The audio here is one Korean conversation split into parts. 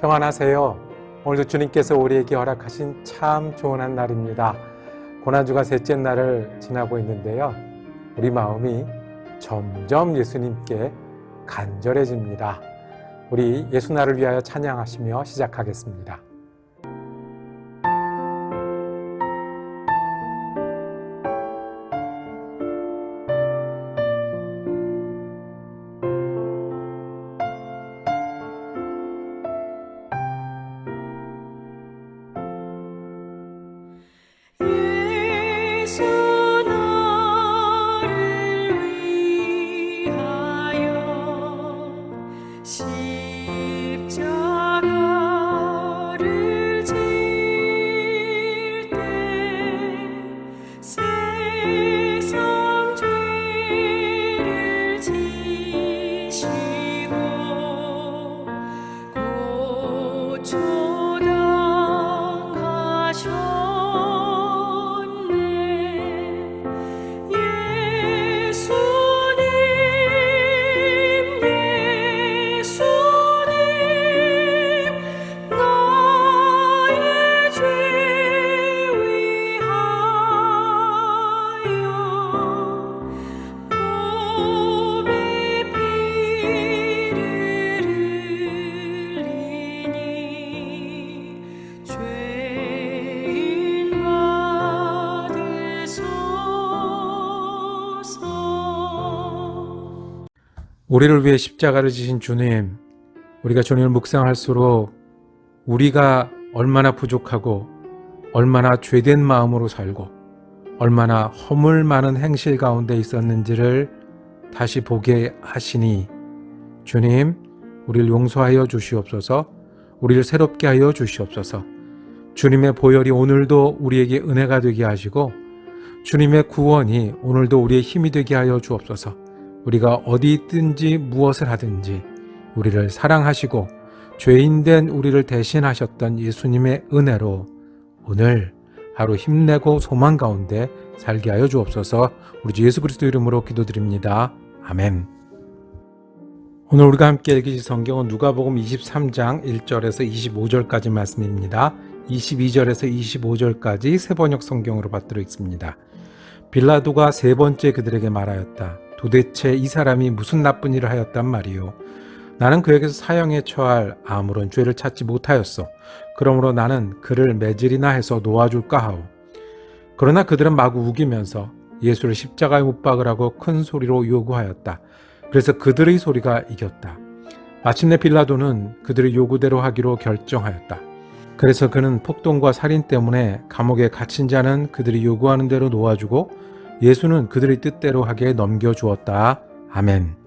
평안하세요. 오늘도 주님께서 우리에게 허락하신 참 좋은 한 날입니다. 고난주가 셋째 날을 지나고 있는데요. 우리 마음이 점점 예수님께 간절해집니다. 우리 예수날을 위하여 찬양하시며 시작하겠습니다. 우리를 위해 십자가를 지신 주님, 우리가 주님을 묵상할수록 우리가 얼마나 부족하고 얼마나 죄된 마음으로 살고 얼마나 허물 많은 행실 가운데 있었는지를 다시 보게 하시니 주님, 우리를 용서하여 주시옵소서. 우리를 새롭게 하여 주시옵소서. 주님의 보혈이 오늘도 우리에게 은혜가 되게 하시고 주님의 구원이 오늘도 우리의 힘이 되게 하여 주옵소서. 우리가 어디 있든지 무엇을 하든지 우리를 사랑하시고 죄인된 우리를 대신하셨던 예수님의 은혜로 오늘 하루 힘내고 소망 가운데 살게 하여 주옵소서. 우리 주 예수 그리스도 이름으로 기도드립니다. 아멘. 오늘 우리가 함께 읽으실 성경은 누가복음 23장 1절에서 25절까지 말씀입니다. 22절에서 25절까지 새번역 성경으로 받들어 있습니다. 빌라도가 세 번째 그들에게 말하였다. 도대체 이 사람이 무슨 나쁜 일을 하였단 말이요. 나는 그에게서 사형에 처할 아무런 죄를 찾지 못하였어. 그러므로 나는 그를 매질이나 해서 놓아줄까 하오. 그러나 그들은 마구 우기면서 예수를 십자가에 못 박으라고 큰 소리로 요구하였다. 그래서 그들의 소리가 이겼다. 마침내 빌라도는 그들의 요구대로 하기로 결정하였다. 그래서 그는 폭동과 살인 때문에 감옥에 갇힌 자는 그들이 요구하는 대로 놓아주고 예수는 그들의 뜻대로 하게 넘겨주었다. 아멘.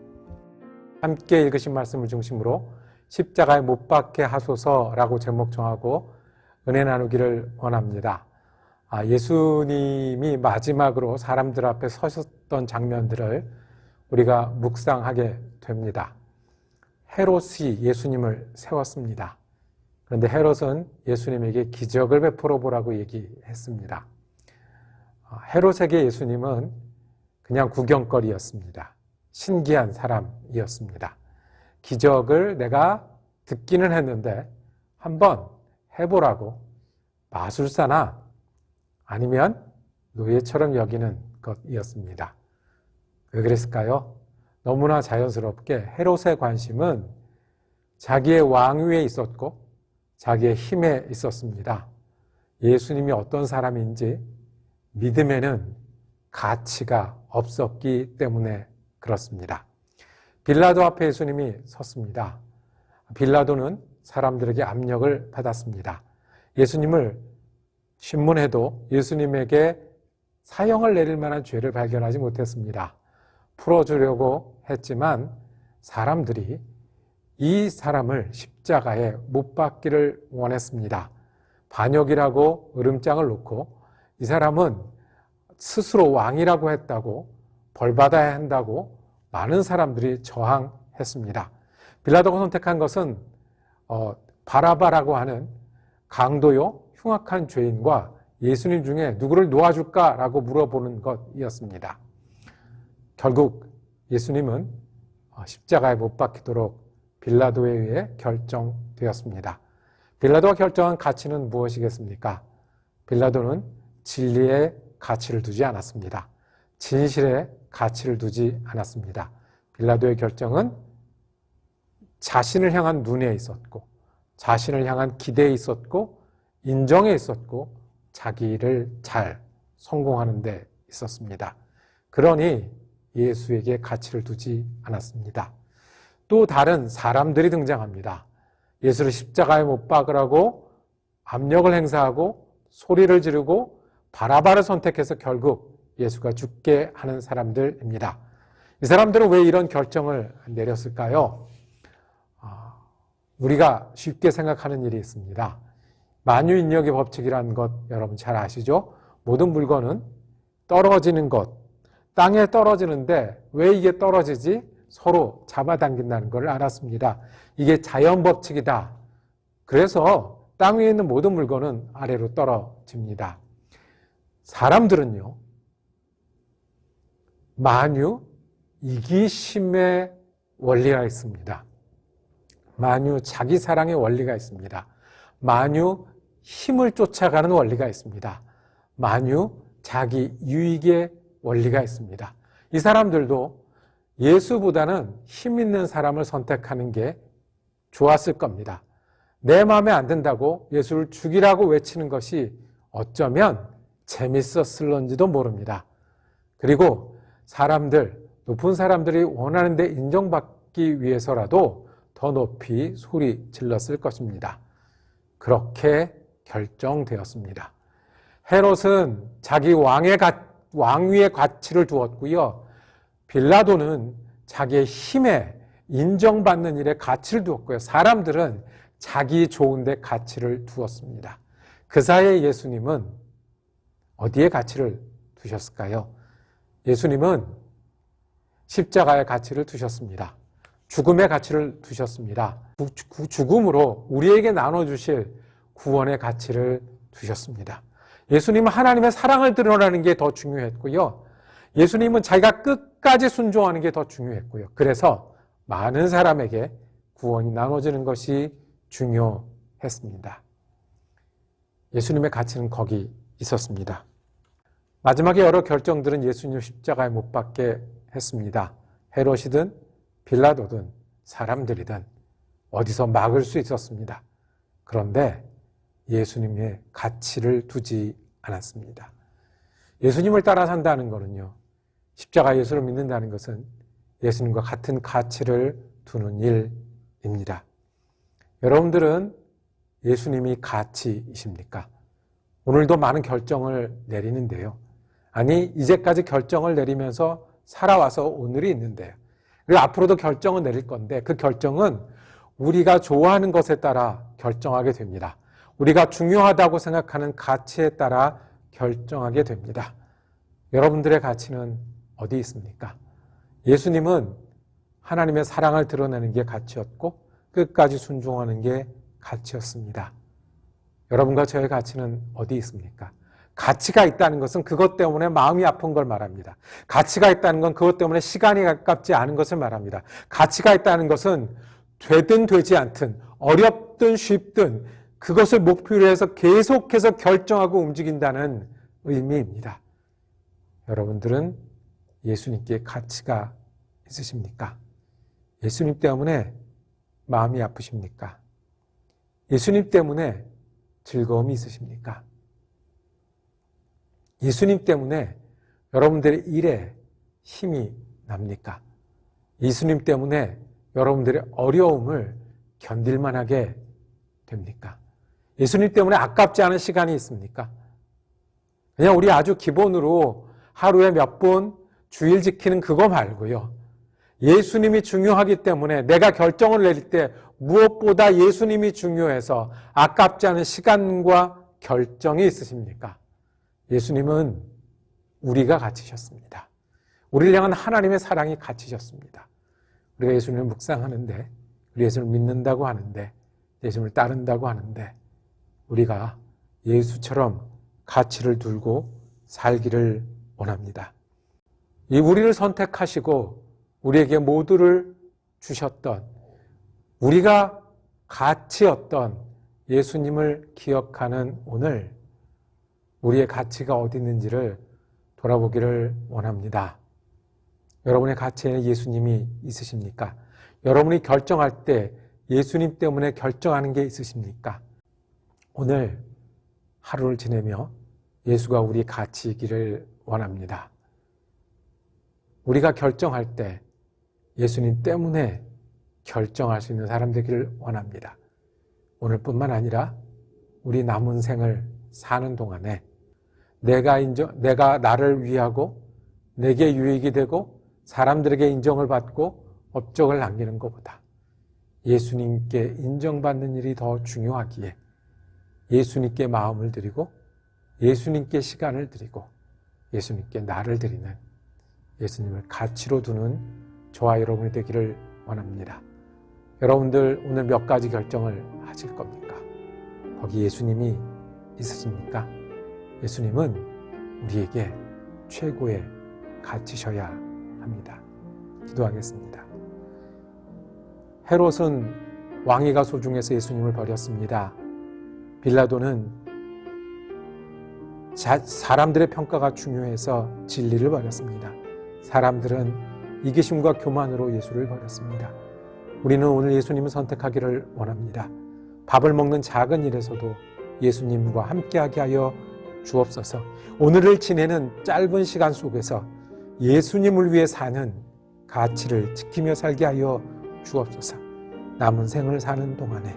함께 읽으신 말씀을 중심으로 십자가에 못 박게 하소서라고 제목 정하고 은혜 나누기를 원합니다. 예수님이 마지막으로 사람들 앞에 서셨던 장면들을 우리가 묵상하게 됩니다. 헤롯이 예수님을 세웠습니다. 그런데 헤롯은 예수님에게 기적을 베풀어 보라고 얘기했습니다. 헤롯에게 예수님은 그냥 구경거리였습니다. 신기한 사람이었습니다. 기적을 내가 듣기는 했는데 한번 해보라고 마술사나 아니면 노예처럼 여기는 것이었습니다. 왜 그랬을까요? 너무나 자연스럽게 헤롯의 관심은 자기의 왕위에 있었고 자기의 힘에 있었습니다. 예수님이 어떤 사람인지 믿음에는 가치가 없었기 때문에 그렇습니다. 빌라도 앞에 예수님이 섰습니다. 빌라도는 사람들에게 압력을 받았습니다. 예수님을 신문해도 예수님에게 사형을 내릴 만한 죄를 발견하지 못했습니다. 풀어주려고 했지만 사람들이 이 사람을 십자가에 못 박기를 원했습니다. 반역이라고 으름장을 놓고 이 사람은 스스로 왕이라고 했다고 벌받아야 한다고 많은 사람들이 저항했습니다. 빌라도가 선택한 것은 바라바라고 하는 강도요 흉악한 죄인과 예수님 중에 누구를 놓아줄까라고 물어보는 것이었습니다. 결국 예수님은 십자가에 못 박히도록 빌라도에 의해 결정되었습니다. 빌라도가 결정한 가치는 무엇이겠습니까? 빌라도는 진리에 가치를 두지 않았습니다. 진실에 가치를 두지 않았습니다. 빌라도의 결정은 자신을 향한 눈에 있었고, 자신을 향한 기대에 있었고, 인정에 있었고, 자기를 잘 성공하는 데 있었습니다. 그러니 예수에게 가치를 두지 않았습니다. 또 다른 사람들이 등장합니다. 예수를 십자가에 못 박으라고 압력을 행사하고 소리를 지르고 바라바를 선택해서 결국 예수가 죽게 하는 사람들입니다. 이 사람들은 왜 이런 결정을 내렸을까요? 우리가 쉽게 생각하는 일이 있습니다. 만유인력의 법칙이라는 것 여러분 잘 아시죠? 모든 물건은 떨어지는 것, 땅에 떨어지는데 왜 이게 떨어지지? 서로 잡아당긴다는 걸 알았습니다. 이게 자연 법칙이다. 그래서 땅 위에 있는 모든 물건은 아래로 떨어집니다. 사람들은요, 만유 이기심의 원리가 있습니다. 만유 자기 사랑의 원리가 있습니다. 만유 힘을 쫓아가는 원리가 있습니다. 만유 자기 유익의 원리가 있습니다. 이 사람들도 예수보다는 힘 있는 사람을 선택하는 게 좋았을 겁니다. 내 마음에 안 든다고 예수를 죽이라고 외치는 것이 어쩌면 재밌었을런지도 모릅니다. 그리고 높은 사람들이 원하는 데 인정받기 위해서라도 더 높이 소리 질렀을 것입니다. 그렇게 결정되었습니다. 헤롯은 자기 왕위의 가치를 두었고요. 빌라도는 자기의 힘에 인정받는 일에 가치를 두었고요. 사람들은 자기 좋은 데 가치를 두었습니다. 그 사이에 예수님은 어디에 가치를 두셨을까요? 예수님은 십자가의 가치를 두셨습니다. 죽음의 가치를 두셨습니다. 죽음으로 우리에게 나눠주실 구원의 가치를 두셨습니다. 예수님은 하나님의 사랑을 드러내는 게 더 중요했고요. 예수님은 자기가 끝까지 순종하는 게 더 중요했고요. 그래서 많은 사람에게 구원이 나눠지는 것이 중요했습니다. 예수님의 가치는 거기 있었습니다. 마지막에 여러 결정들은 예수님 십자가에 못 박게 했습니다. 헤롯이든 빌라도든 사람들이든 어디서 막을 수 있었습니다. 그런데 예수님의 가치를 두지 않았습니다. 예수님을 따라 산다는 것은요, 십자가 예수를 믿는다는 것은 예수님과 같은 가치를 두는 일입니다. 여러분들은 예수님이 가치이십니까? 오늘도 많은 결정을 내리는데요. 아니, 이제까지 결정을 내리면서 살아와서 오늘이 있는데요. 그리고 앞으로도 결정을 내릴 건데 그 결정은 우리가 좋아하는 것에 따라 결정하게 됩니다. 우리가 중요하다고 생각하는 가치에 따라 결정하게 됩니다. 여러분들의 가치는 어디 있습니까? 예수님은 하나님의 사랑을 드러내는 게 가치였고 끝까지 순종하는 게 가치였습니다. 여러분과 저의 가치는 어디 있습니까? 가치가 있다는 것은 그것 때문에 마음이 아픈 걸 말합니다. 가치가 있다는 건 그것 때문에 시간이 가깝지 않은 것을 말합니다. 가치가 있다는 것은 되든 되지 않든 어렵든 쉽든 그것을 목표로 해서 계속해서 결정하고 움직인다는 의미입니다. 여러분들은 예수님께 가치가 있으십니까? 예수님 때문에 마음이 아프십니까? 예수님 때문에 즐거움이 있으십니까? 예수님 때문에 여러분들의 일에 힘이 납니까? 예수님 때문에 여러분들의 어려움을 견딜만하게 됩니까? 예수님 때문에 아깝지 않은 시간이 있습니까? 그냥 우리 아주 기본으로 하루에 몇 번 주일 지키는 그거 말고요. 예수님이 중요하기 때문에 내가 결정을 내릴 때 무엇보다 예수님이 중요해서 아깝지 않은 시간과 결정이 있으십니까? 예수님은 우리가 갇히셨습니다. 우리를 향한 하나님의 사랑이 갇히셨습니다. 우리가 예수님을 묵상하는데, 우리 예수님을 믿는다고 하는데, 예수님을 따른다고 하는데 우리가 예수처럼 가치를 두고 살기를 원합니다. 이 우리를 선택하시고 우리에게 모두를 주셨던, 우리가 가치였던 예수님을 기억하는 오늘 우리의 가치가 어디 있는지를 돌아보기를 원합니다. 여러분의 가치에 예수님이 있으십니까? 여러분이 결정할 때 예수님 때문에 결정하는 게 있으십니까? 오늘 하루를 지내며 예수가 우리 가치이기를 원합니다. 우리가 결정할 때 예수님 때문에 결정할 수 있는 사람 되기를 원합니다. 오늘뿐만 아니라 우리 남은 생을 사는 동안에 내가 나를 위하고 내게 유익이 되고 사람들에게 인정을 받고 업적을 남기는 것보다 예수님께 인정받는 일이 더 중요하기에 예수님께 마음을 드리고 예수님께 시간을 드리고 예수님께 나를 드리는 예수님을 가치로 두는 저와 여러분이 되기를 원합니다. 여러분들 오늘 몇 가지 결정을 하실 겁니까? 거기 예수님이 있으십니까? 예수님은 우리에게 최고의 가치셔야 합니다. 기도하겠습니다. 헤롯은 왕위가 소중해서 예수님을 버렸습니다. 빌라도는 사람들의 평가가 중요해서 진리를 버렸습니다. 사람들은 이기심과 교만으로 예수를 버렸습니다. 우리는 오늘 예수님을 선택하기를 원합니다. 밥을 먹는 작은 일에서도 예수님과 함께하게 하여 주옵소서. 오늘을 지내는 짧은 시간 속에서 예수님을 위해 사는 가치를 지키며 살게 하여 주옵소서. 남은 생을 사는 동안에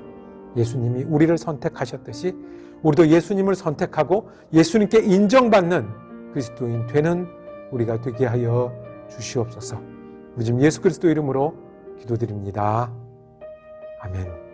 예수님이 우리를 선택하셨듯이 우리도 예수님을 선택하고 예수님께 인정받는 그리스도인 되는 우리가 되게 하여 주시옵소서. 우리 지금 예수 그리스도 이름으로 기도드립니다. 아멘.